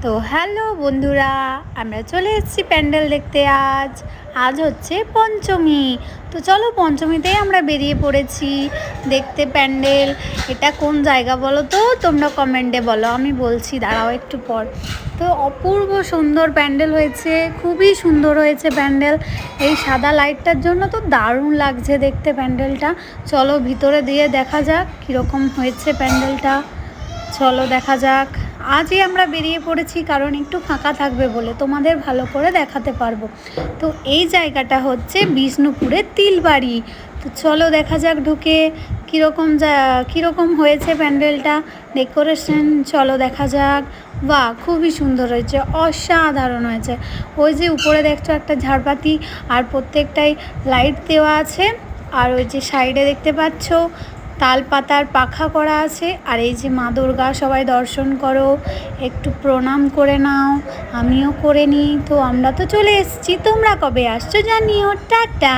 তো হ্যালো বন্ধুরা, আমরা চলে এসেছি প্যান্ডেল দেখতে। আজ হচ্ছে পঞ্চমী। তো চলো, পঞ্চমীতেই আমরা বেরিয়ে পড়েছি দেখতে প্যান্ডেল। এটা কোন জায়গা বলো তো, তোমরা কমেন্টে বলো, আমি বলছি, দাঁড়াও একটু পর। তো অপূর্ব সুন্দর প্যান্ডেল হয়েছে, খুবই সুন্দর হয়েছে প্যান্ডেল। এই সাদা লাইটটার জন্য তো দারুণ লাগছে দেখতে প্যান্ডেলটা। চলো ভিতরে দিয়ে দেখা যাক কীরকম হয়েছে প্যান্ডেলটা। চলো দেখা যাক। আজই আমরা বেরিয়ে পড়েছি কারণ একটু ফাঁকা থাকবে বলে, তোমাদের ভালো করে দেখাতে পারবো। তো এই জায়গাটা হচ্ছে বিষ্ণুপুরের তিলবাড়ি। তো চলো দেখা যাক ঢুকে কীরকম হয়েছে প্যান্ডেলটা, ডেকোরেশন। চলো দেখা যাক। বাহ, খুবই সুন্দর হয়েছে, অসাধারণ হয়েছে। ওই যে উপরে দেখছো একটা ঝাড়বাতি, আর প্রত্যেকটাই লাইট দেওয়া আছে। আর ওই যে সাইডে দেখতে পাচ্ছ তাল পাতার পাখা করা আছে। আর এই যে মা দুর্গা, সবাই দর্শন করো, একটু প্রণাম করে নাও, আমিও করে নিই। তো আমরা তো চলে এসেছি, তোমরা কবে আসছো জানিও। টাটা।